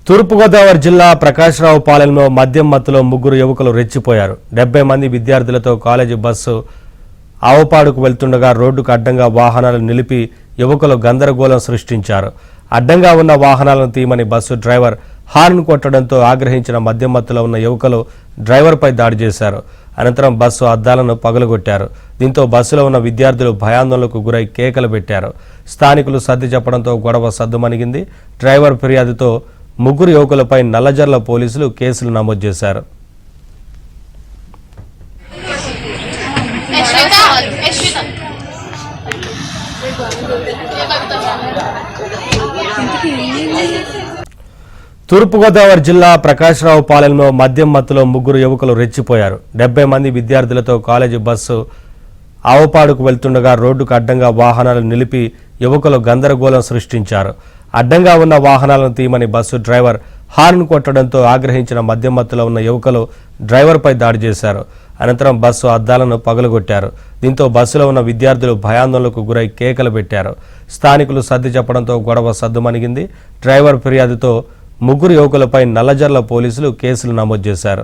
తూర్పుగోదావరి జిల్లా ప్రకాశరావు పాలెంలో మద్యం మత్తులో ముగ్గురు యువకులు రెచ్చిపోయారు. 70 మంది విద్యార్థులతో కాలేజీ బస్సు ఆవపాడుకు వెళ్తుండగా రోడ్డుకు అడ్డంగా వాహనాలు నిలిపి యువకులు గందరగోళం సృష్టించారు. అడ్డంగా ఉన్న వాహనాలను తీయమని బస్సు డ్రైవర్ హార్న్ కొట్టడంతో ఆగ్రహించిన మద్యం మత్తులో ఉన్న యువకులు డ్రైవర్పై దాడి చేశారు. అనంతరం బస్సు అద్దాలను పగలగొట్టారు. దీంతో బస్సులో ఉన్న విద్యార్థులు భయాందోళనకు గురై కేకలు పెట్టారు. స్థానికులు సర్ది చెప్పడంతో గొడవ సద్దుమణిగింది. డ్రైవర్ ఫిర్యాదుతో ముగ్గురు యువకులపై నల్లజర్ల పోలీసులు కేసులు నమోదు చేశారు. తూర్పుగోదావరి జిల్లా ప్రకాశరావు పాలెంలో మద్యం మత్తులో ముగ్గురు యువకులు రెచ్చిపోయారు. 70 మంది విద్యార్థులతో కాలేజీ బస్సు ఆవపాడుకు వెళ్తుండగా రోడ్డుకు అడ్డంగా వాహనాలు నిలిపి యువకులు గందరగోళం సృష్టించారు. అడ్డంగా ఉన్న వాహనాలను తీయమని బస్సు డ్రైవర్ హార్న్ కొట్టడంతో ఆగ్రహించిన మద్యం మత్తులో ఉన్న యువకులు డ్రైవర్పై దాడి చేశారు. అనంతరం బస్సు అద్దాలను పగలగొట్టారు. దీంతో బస్సులో ఉన్న విద్యార్థులు భయాందోళనకు గురై కేకలు పెట్టారు. స్థానికులు సర్ది చెప్పడంతో గొడవ సద్దుమణిగింది. డ్రైవర్ ఫిర్యాదుతో ముగ్గురు యువకులపై నల్లజర్ల పోలీసులు కేసులు నమోదు చేశారు.